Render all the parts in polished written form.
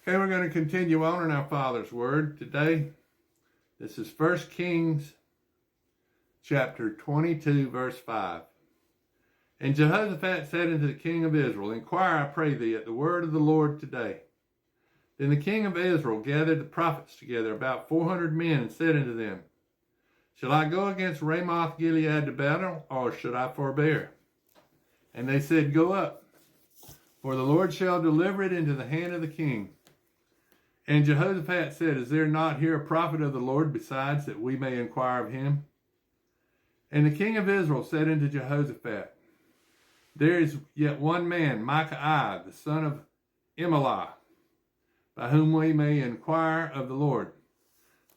Okay, we're going to continue on in our Father's Word today. This is 1 Kings chapter 22, verse 5. And Jehoshaphat said unto the king of Israel, Inquire, I pray thee, at the word of the Lord today. Then the king of Israel gathered the prophets together, about 400 men, and said unto them, Shall I go against Ramoth Gilead to battle, or should I forbear? And they said, Go up, for the Lord shall deliver it into the hand of the king. And Jehoshaphat said, Is there not here a prophet of the Lord besides, that we may inquire of him? And the king of Israel said unto Jehoshaphat, There is yet one man, Micaiah, the son of Imlah, by whom we may inquire of the Lord.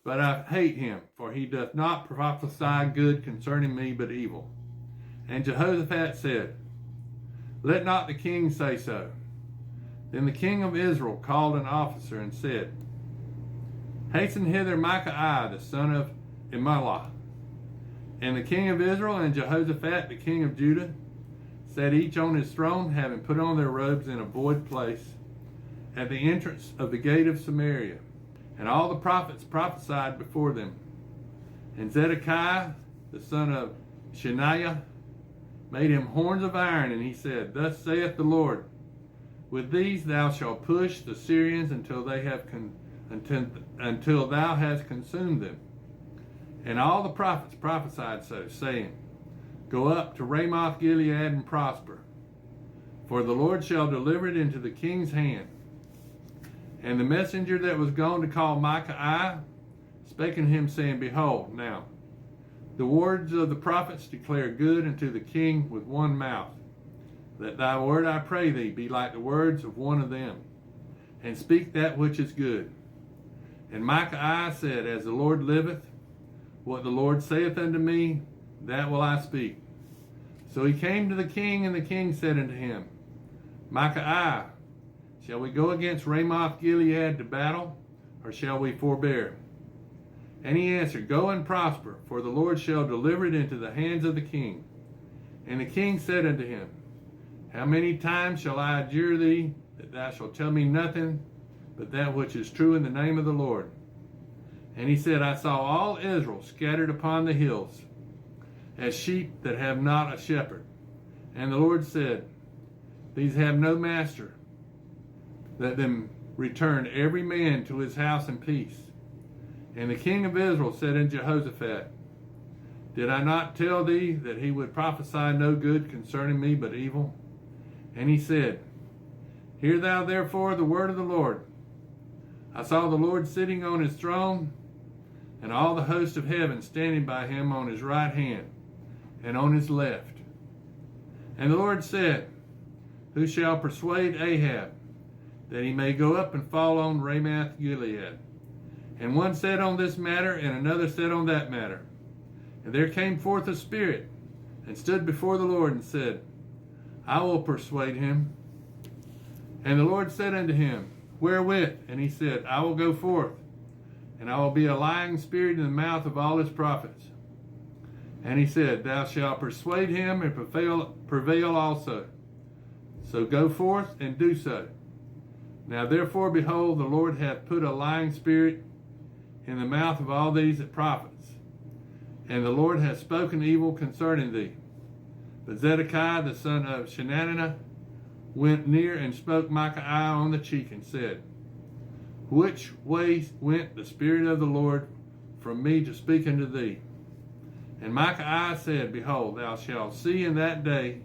But I hate him, for he doth not prophesy good concerning me, but evil. And Jehoshaphat said, Let not the king say so. Then the king of Israel called an officer and said, Hasten hither Micaiah, the son of Imlah. And the king of Israel and Jehoshaphat, the king of Judah, sat each on his throne, having put on their robes in a void place, at the entrance of the gate of Samaria. And all the prophets prophesied before them. And Zedekiah, the son of Shaniah, made him horns of iron, and he said, Thus saith the Lord, With these thou shalt push the Syrians until thou hast consumed them. And all the prophets prophesied so, saying, Go up to Ramoth Gilead and prosper, for the Lord shall deliver it into the king's hand. And the messenger that was gone to call Micaiah spake unto him, saying, Behold, now the words of the prophets declare good unto the king with one mouth. Let thy word, I pray thee, be like the words of one of them, and speak that which is good. And Micaiah said, As the Lord liveth, what the Lord saith unto me, that will I speak. So he came to the king, and the king said unto him, Micaiah, shall we go against Ramoth Gilead to battle, or shall we forbear? And he answered, Go and prosper, for the Lord shall deliver it into the hands of the king. And the king said unto him, How many times shall I adjure thee, that thou shalt tell me nothing but that which is true in the name of the Lord? And he said, I saw all Israel scattered upon the hills, as sheep that have not a shepherd. And the Lord said, These have no master. Let them return every man to his house in peace. And the king of Israel said unto Jehoshaphat, Did I not tell thee that he would prophesy no good concerning me, but evil? And he said, Hear thou therefore the word of the Lord. I saw the Lord sitting on his throne, and all the host of heaven standing by him on his right hand and on his left. And the Lord said, Who shall persuade Ahab, that he may go up and fall on Ramoth Gilead? And one said on this matter, and another said on that matter. And there came forth a spirit, and stood before the Lord, and said, I will persuade him. And the Lord said unto him, Wherewith? And he said, I will go forth, and I will be a lying spirit in the mouth of all his prophets. And he said, Thou shalt persuade him, and prevail also. So go forth and do so. Now therefore, behold, the Lord hath put a lying spirit in the mouth of all these prophets, and the Lord hath spoken evil concerning thee. But Zedekiah the son of Chenaanah went near and spoke Micaiah on the cheek, and said, Which way went the Spirit of the Lord from me to speak unto thee? And Micaiah said, Behold, thou shalt see in that day,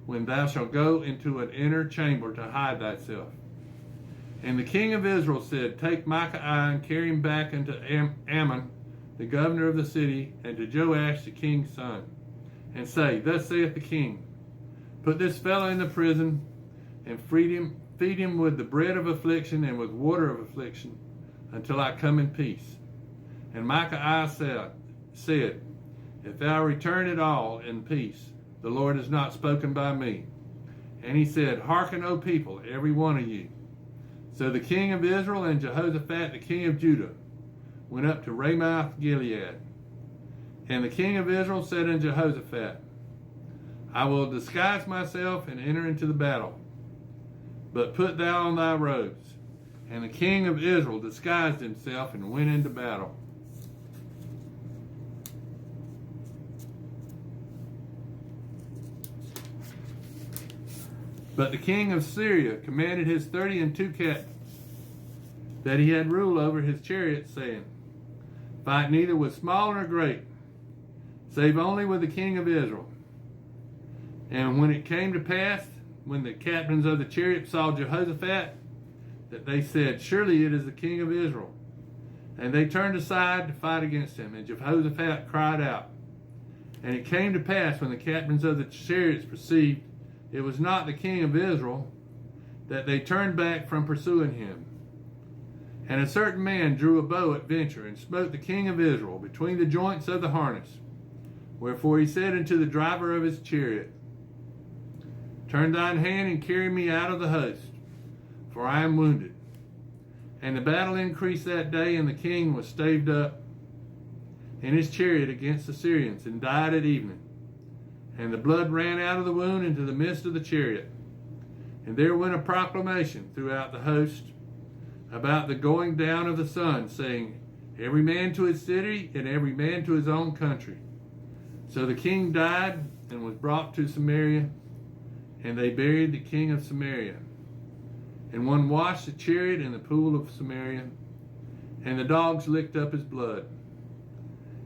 when thou shalt go into an inner chamber to hide thyself. And the king of Israel said, Take Micaiah and carry him back unto Ammon, the governor of the city, and to Joash the king's son, and say, Thus saith the king, Put this fellow in the prison, and feed him with the bread of affliction and with water of affliction, until I come in peace. And Micaiah said, If thou return at all in peace, the Lord has not spoken by me. And he said, Hearken, O people, every one of you. So the king of Israel and Jehoshaphat the king of Judah went up to Ramoth Gilead. And the king of Israel said unto Jehoshaphat, I will disguise myself and enter into the battle. But put thou on thy robes. And the king of Israel disguised himself and went into battle. But the king of Syria commanded his 32 captains that he had rule over his chariots, saying, Fight neither with small nor great, save only with the king of Israel. And when it came to pass, when the captains of the chariot saw Jehoshaphat, that they said, Surely it is the king of Israel. And they turned aside to fight against him. And Jehoshaphat cried out. And it came to pass, when the captains of the chariots perceived it was not the king of Israel, that they turned back from pursuing him. And a certain man drew a bow at venture, and smote the king of Israel between the joints of the harness. Wherefore he said unto the driver of his chariot, Turn thine hand and carry me out of the host, for I am wounded. And the battle increased that day, and the king was staved up in his chariot against the Syrians, and died at evening. And the blood ran out of the wound into the midst of the chariot. And there went a proclamation throughout the host about the going down of the sun, saying, Every man to his city, and every man to his own country. So the king died, and was brought to Samaria, and they buried the king of Samaria. And one washed the chariot in the pool of Samaria, and the dogs licked up his blood.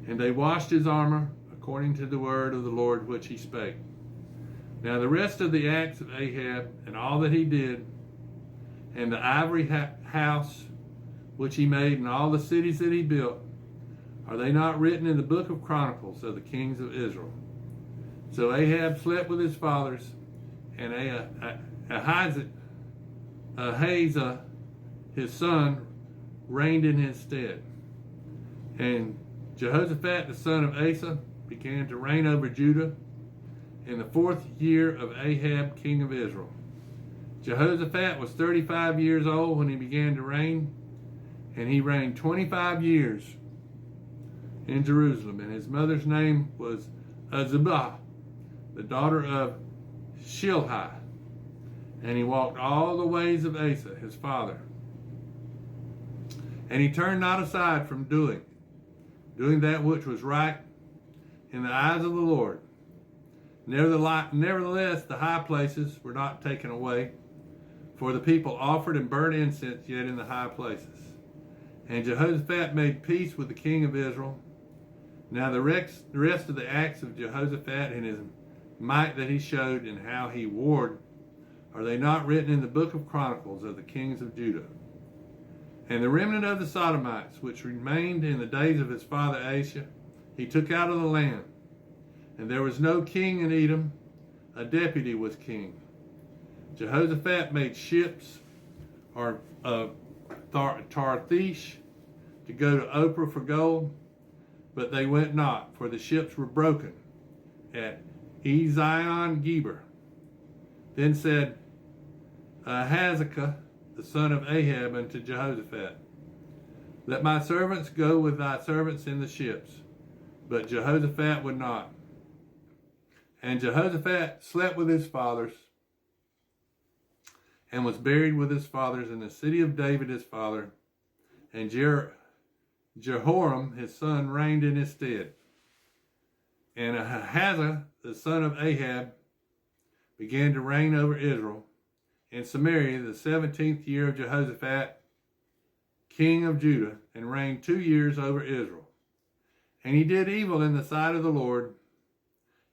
And they washed his armor, according to the word of the Lord which he spake. Now the rest of the acts of Ahab, and all that he did, and the ivory house which he made, and all the cities that he built, are they not written in the book of Chronicles of the kings of Israel? So Ahab slept with his fathers, and Ahazah, his son, reigned in his stead. And Jehoshaphat, the son of Asa, began to reign over Judah in the 4th year of Ahab, king of Israel. Jehoshaphat was 35 years old when he began to reign, and he reigned 25 years in Jerusalem. And his mother's name was Azubah, the daughter of Shilhi. And he walked all the ways of Asa, his father. And he turned not aside from doing that which was right in the eyes of the Lord. Nevertheless, the high places were not taken away, for the people offered and burnt incense yet in the high places. And Jehoshaphat made peace with the king of Israel. Now the rest of the acts of Jehoshaphat and his might that he showed, and how he warred, are they not written in the book of Chronicles of the kings of Judah? And the remnant of the Sodomites, which remained in the days of his father Asa, he took out of the land. And there was no king in Edom, a deputy was king. Jehoshaphat made ships of Tarshish to go to Ophir for gold, but they went not, for the ships were broken at Ezion-Geber. Then said Ahazekah, the son of Ahab, unto Jehoshaphat, Let my servants go with thy servants in the ships. But Jehoshaphat would not. And Jehoshaphat slept with his fathers, and was buried with his fathers in the city of David his father. And Jehoram his son reigned in his stead. And Ahaziah the son of Ahab began to reign over Israel in Samaria the 17th year of Jehoshaphat, king of Judah, and reigned 2 years over Israel. And he did evil in the sight of the Lord,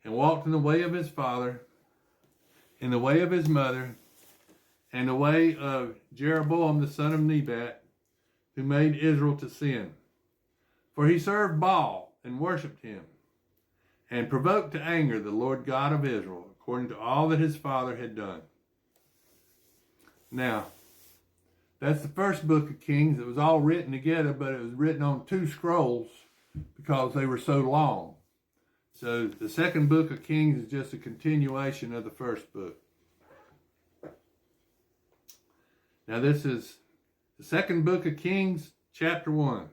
and walked in the way of his father, in the way of his mother, and the way of Jeroboam the son of Nebat, who made Israel to sin. For he served Baal and worshipped him, and provoked to anger the Lord God of Israel, according to all that his father had done. Now, that's the first book of Kings. It was all written together, but it was written on 2 scrolls because they were so long. So the second book of Kings is just a continuation of the first book. Now this is the second book of Kings, chapter 1.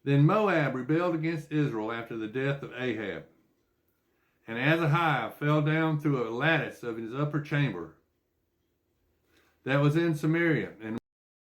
Then Moab rebelled against Israel after the death of Ahab. And Ahaziah fell down through a lattice of his upper chamber that was in Samaria, and